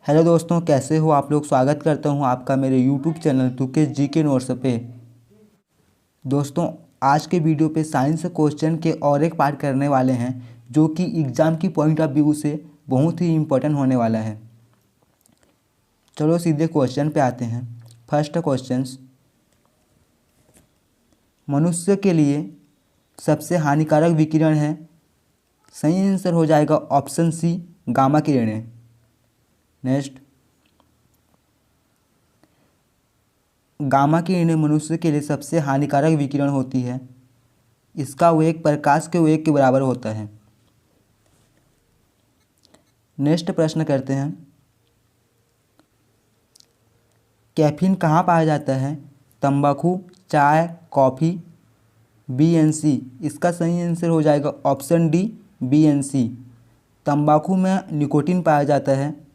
Hello दोस्तों, कैसे हो आप लोग। स्वागत करता हूं आपका मेरे यूट्यूब चैनल तुकेश जी के नोट्स पे। दोस्तों, आज के वीडियो पे साइंस क्वेश्चन के और एक पार्ट करने वाले हैं जो कि एग्ज़ाम की पॉइंट ऑफ व्यू से बहुत ही इम्पोर्टेंट होने वाला है। चलो सीधे क्वेश्चन पे आते हैं। फर्स्ट क्वेश्चन, मनुष्य के लिए सबसे हानिकारक विकिरण है। सही आंसर हो जाएगा ऑप्शन सी, गामा किरणें। नेक्स्ट, गामा किरणें मनुष्य के लिए सबसे हानिकारक विकिरण होती है। इसका वेग प्रकाश के वेग के बराबर होता है। नेक्स्ट प्रश्न करते हैं, कैफीन कहाँ पाया जाता है। तंबाकू, चाय, कॉफ़ी, बी एन सी। इसका सही आंसर हो जाएगा option D, B and C. तंबाकू में निकोटीन पाया जाता है।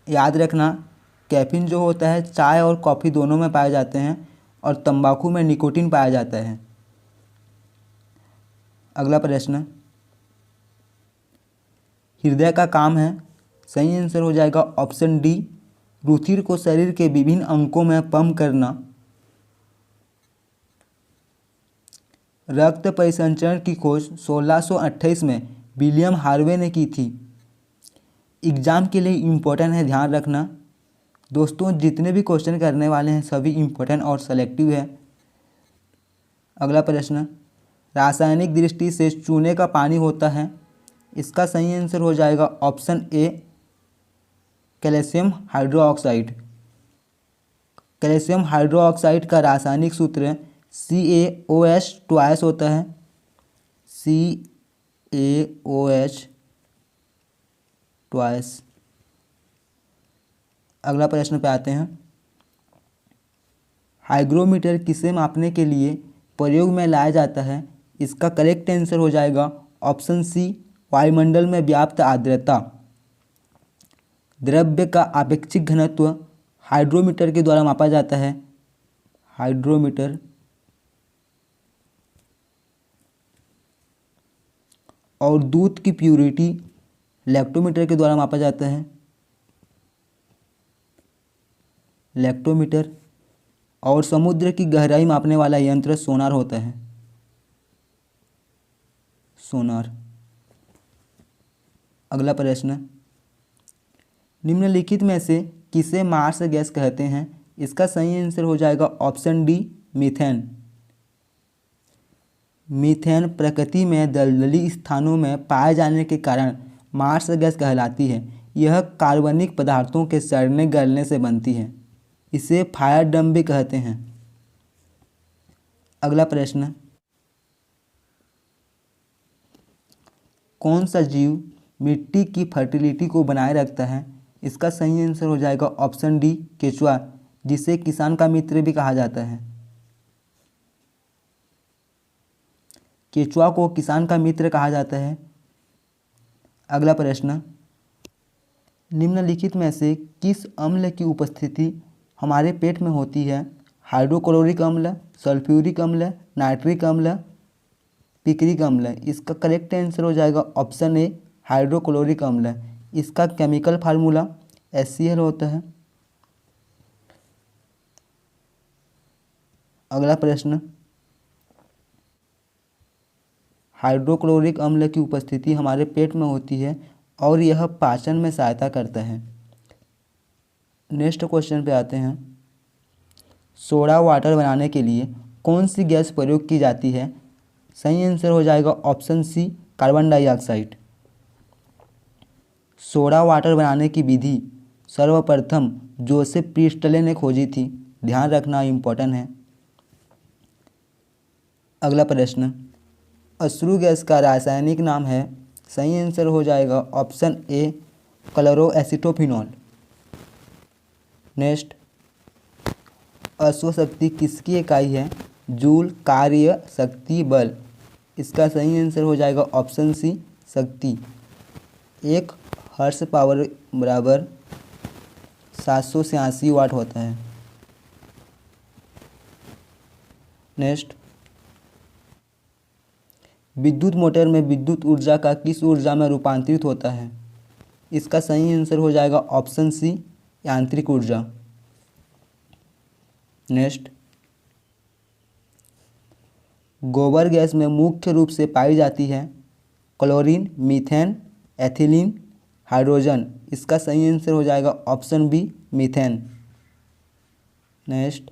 याद रखना, कैफीन जो होता है चाय और कॉफ़ी दोनों में पाए जाते हैं और तंबाकू में निकोटीन पाया जाता है। अगला प्रश्न, हृदय का काम है। सही आंसर हो जाएगा ऑप्शन डी, रुधिर को शरीर के विभिन्न अंगों में पंप करना। रक्त परिसंचरण की खोज 1628 में विलियम हार्वे ने की थी। एग्ज़ाम के लिए इम्पोर्टेंट है, ध्यान रखना। दोस्तों, जितने भी क्वेश्चन करने वाले हैं सभी इम्पोर्टेंट और सेलेक्टिव है। अगला प्रश्न, रासायनिक दृष्टि से चूने का पानी होता है। इसका सही आंसर हो जाएगा option A, calcium hydroxide. Calcium hydroxide का रासायनिक सूत्र CaOH ट्वाइस होता है। CaOH twice. अगला प्रश्न पे आते हैं, हाइग्रोमीटर किसे मापने के लिए प्रयोग में लाया जाता है। इसका करेक्ट आंसर हो जाएगा ऑप्शन सी, वायुमंडल में व्याप्त आर्द्रता। द्रव्य का आपेक्षिक घनत्व हाइड्रोमीटर के द्वारा मापा जाता है। हाइड्रोमीटर। और दूध की प्यूरिटी लैक्टोमीटर के द्वारा मापा जाता है। लैक्टोमीटर। और समुद्र की गहराई मापने वाला यंत्र सोनार होता है। सोनार। अगला प्रश्न, निम्नलिखित में से किसे मार्स गैस कहते हैं। इसका सही आंसर हो जाएगा ऑप्शन डी, मीथेन। मीथेन प्रकृति में दलदली स्थानों में पाए जाने के कारण मार्स गैस कहलाती है। यह कार्बनिक पदार्थों के सड़ने गलने से बनती है। इसे फायर डम भी कहते हैं। अगला प्रश्न, कौन सा जीव मिट्टी की फर्टिलिटी को बनाए रखता है। इसका सही आंसर हो जाएगा ऑप्शन डी, केचुआ, जिसे किसान का मित्र भी कहा जाता है। केचुआ को किसान का मित्र कहा जाता है। अगला प्रश्न, निम्नलिखित में से किस अम्ल की उपस्थिति हमारे पेट में होती है। हाइड्रोक्लोरिक अम्ल, सल्फ्यूरिक अम्ल, नाइट्रिक अम्ल, पिक्रिक अम्ल। इसका करेक्ट आंसर हो जाएगा ऑप्शन ए, हाइड्रोक्लोरिक अम्ल। इसका केमिकल फार्मूला HCl होता है। अगला प्रश्न, हाइड्रोक्लोरिक अम्ल की उपस्थिति हमारे पेट में होती है और यह पाचन में सहायता करता है। नेक्स्ट क्वेश्चन पे आते हैं, सोडा वाटर बनाने के लिए कौन सी गैस प्रयोग की जाती है। सही आंसर हो जाएगा option C, carbon dioxide. Soda water बनाने की विधि सर्वप्रथम जोसेफ प्रीस्टले ने खोजी थी। ध्यान रखना, इम्पोर्टेंट है। अगला प्रश्न, अश्रु गैस का रासायनिक नाम है। सही आंसर हो जाएगा ऑप्शन ए, क्लोरोएसिटोफिनॉल। नेक्स्ट, अश्वशक्ति किसकी इकाई है। जूल, कार्य, शक्ति, बल। इसका सही आंसर हो जाएगा ऑप्शन सी, शक्ति। 1 हॉर्स पावर बराबर 786 वाट होता है। नेक्स्ट, विद्युत मोटर में विद्युत ऊर्जा का किस ऊर्जा में रूपांतरित होता है? इसका सही आंसर हो जाएगा ऑप्शन सी, यांत्रिक ऊर्जा। नेक्स्ट, गोबर गैस में मुख्य रूप से पाई जाती है क्लोरीन, मीथेन, एथिलीन, हाइड्रोजन। इसका सही आंसर हो जाएगा option B, methane. Next,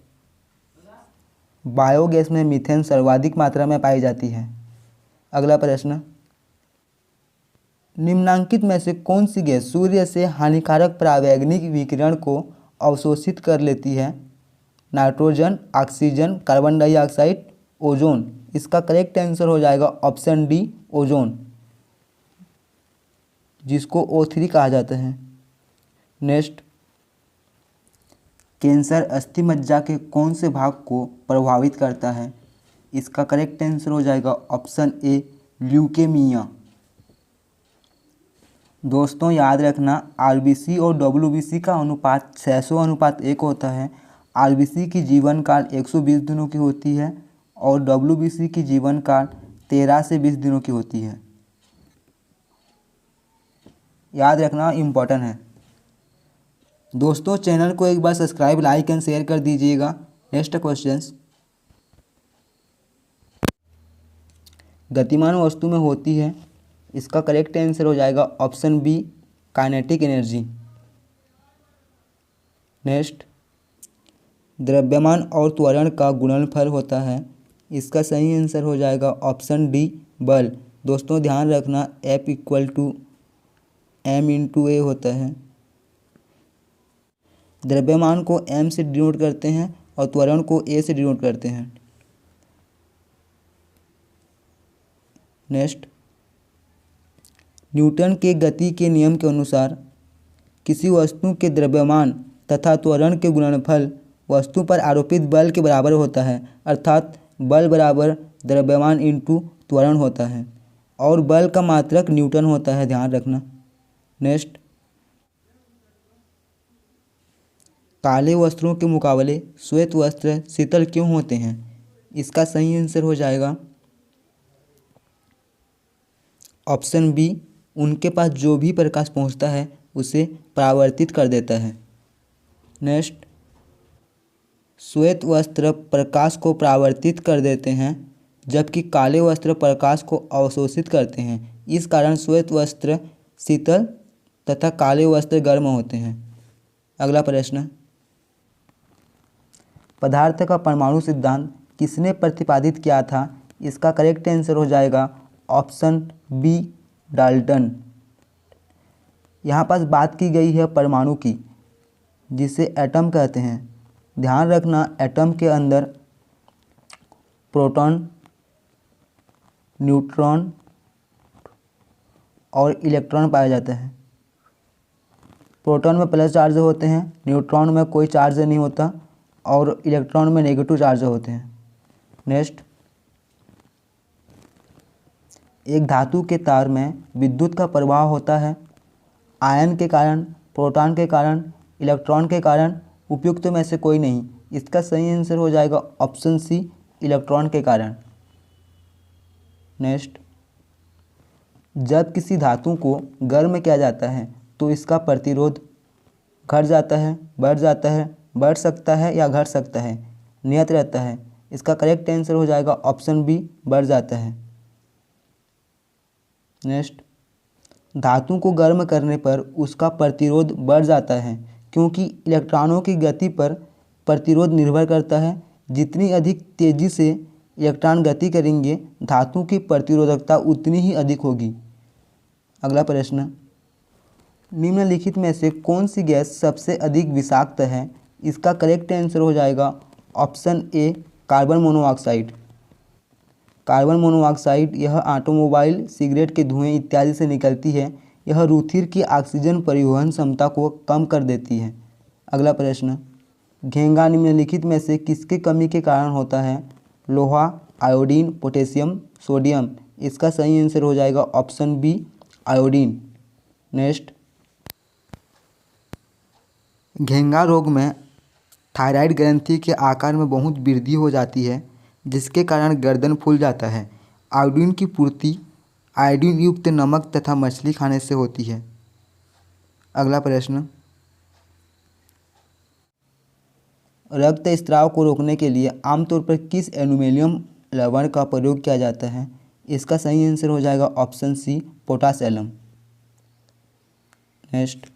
biogas में मीथेन सर्वाधिक मात्रा में पाई जाती है। अगला प्रश्न, निम्नांकित में से कौन सी गैस सूर्य से हानिकारक परावैंगनिक विकिरण को अवशोषित कर लेती है? Nitrogen, oxygen, carbon dioxide, ozone. इसका करेक्ट आंसर हो जाएगा ऑप्शन डी, ओजोन, जिसको O3 कहा जाता है। नेक्स्ट, कैंसर अस्थि मज्जा के कौन से भाग को प्रभावित करता है? इसका करेक्ट आंसर हो जाएगा ऑप्शन ए, ल्यूकेमिया। दोस्तों याद रखना, आरबीसी और डब्ल्यूबीसी का अनुपात 600:1 होता है। आरबीसी की जीवन काल 120 दिनों की होती है और डब्ल्यूबीसी की जीवन काल 13 से 20 दिनों की होती है। याद रखना, इम्पोर्टेंट है। दोस्तों चैनल को एक बार सब्सक्राइब, लाइक एंड शेयर कर दीजिएगा। नेक्स्ट क्वेश्चंस, गतिमान वस्तु में होती है। इसका करेक्ट आंसर हो जाएगा option B, kinetic energy. Next, द्रव्यमान और त्वरण का गुणनफल होता है। इसका सही आंसर हो जाएगा ऑप्शन डी, बल। दोस्तों ध्यान रखना, F = m/a होता है। द्रव्यमान को m से डिनोट करते हैं और त्वरण को a से डिनोट करते हैं। नेक्स्ट, न्यूटन के गति के नियम के अनुसार किसी वस्तु के द्रव्यमान तथा त्वरण के गुणनफल वस्तु पर आरोपित बल के बराबर होता है, अर्थात बल बराबर द्रव्यमान इंटू त्वरण होता है और बल का मात्रक न्यूटन होता है, ध्यान रखना। नेक्स्ट, काले वस्त्रों के मुकाबले श्वेत वस्त्र शीतल क्यों होते हैं? इसका सही आंसर हो जाएगा ऑप्शन बी, उनके पास जो भी प्रकाश पहुंचता है उसे परावर्तित कर देता है। नेक्स्ट, श्वेत वस्त्र प्रकाश को परावर्तित कर देते हैं जबकि काले वस्त्र प्रकाश को अवशोषित करते हैं। इस कारण श्वेत वस्त्र शीतल तथा काले वस्त्र गर्म होते हैं। अगला प्रश्न, पदार्थ का परमाणु सिद्धांत किसने प्रतिपादित किया था? इसका करेक्ट आंसर हो जाएगा ऑप्शन बी, डाल्टन। यहाँ पास बात की गई है परमाणु की, जिसे एटम कहते हैं। ध्यान रखना, एटम के अंदर प्रोटॉन, न्यूट्रॉन और इलेक्ट्रॉन पाया जाता है। प्रोटॉन में प्लस चार्ज होते हैं, न्यूट्रॉन में कोई चार्ज नहीं होता और इलेक्ट्रॉन में नेगेटिव चार्ज होते हैं। नेक्स्ट, एक धातु के तार में विद्युत का प्रवाह होता है आयन के कारण, प्रोटॉन के कारण, इलेक्ट्रॉन के कारण, उपयुक्त में से कोई नहीं। इसका सही आंसर हो जाएगा ऑप्शन सी, इलेक्ट्रॉन के कारण। नेक्स्ट, जब किसी धातु को गर्म किया जाता है तो इसका प्रतिरोध घट जाता है, बढ़ जाता है, बढ़ सकता है या घट सकता है, नियत रहता है। इसका करेक्ट आंसर हो जाएगा ऑप्शन बी, बढ़ जाता है। नेक्स्ट, धातु को गर्म करने पर उसका प्रतिरोध बढ़ जाता है क्योंकि इलेक्ट्रॉनों की गति पर प्रतिरोध निर्भर करता है। जितनी अधिक तेज़ी से इलेक्ट्रॉन गति करेंगे धातु की प्रतिरोधकता उतनी ही अधिक होगी। अगला प्रश्न, निम्नलिखित में से कौन सी गैस सबसे अधिक विषाक्त है? इसका करेक्ट आंसर हो जाएगा option A, carbon monoxide. Carbon monoxide यह ऑटोमोबाइल, सिगरेट के धुएं इत्यादि से निकलती है। यह रुधिर की ऑक्सीजन परिवहन क्षमता को कम कर देती है। अगला प्रश्न, घेंगा निम्नलिखित में से किसकी कमी के कारण होता है? लोहा, आयोडीन, पोटेशियम, सोडियम। इसका सही आंसर हो जाएगा ऑप्शन बी, आयोडीन। नेक्स्ट, घेंगा रोग में थायराइड ग्रंथि के आकार में बहुत वृद्धि हो जाती है जिसके कारण गर्दन फूल जाता है आयोडीन की पूर्ति आयोडीन युक्त नमक तथा मछली खाने से होती है। अगला प्रश्न, रक्त स्राव को रोकने के लिए आमतौर पर किस एल्यूमीनियम लवण का प्रयोग किया जाता है? इसका सही आंसर हो जाएगा option C, potash alum. Next,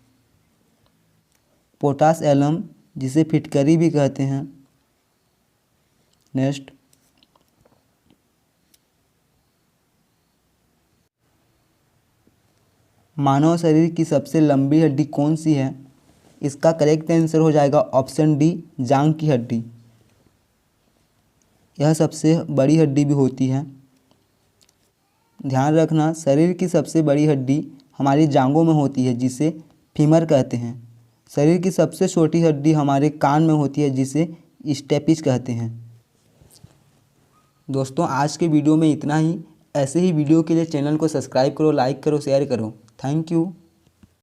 potash alum जिसे फिटकरी भी कहते हैं। नेक्स्ट, मानव शरीर की सबसे लंबी हड्डी कौन सी है? इसका करेक्ट आंसर हो जाएगा ऑप्शन डी, जांघ की हड्डी। यह सबसे बड़ी हड्डी भी होती है। ध्यान रखना, शरीर की सबसे बड़ी हड्डी हमारी जांघों में होती है जिसे फीमर कहते हैं। शरीर की सबसे छोटी हड्डी हमारे कान में होती है जिसे स्टेपिस कहते हैं। दोस्तों, आज के वीडियो में इतना ही। ऐसे ही वीडियो के लिए चैनल को सब्सक्राइब करो, लाइक करो, शेयर करो। Thank you.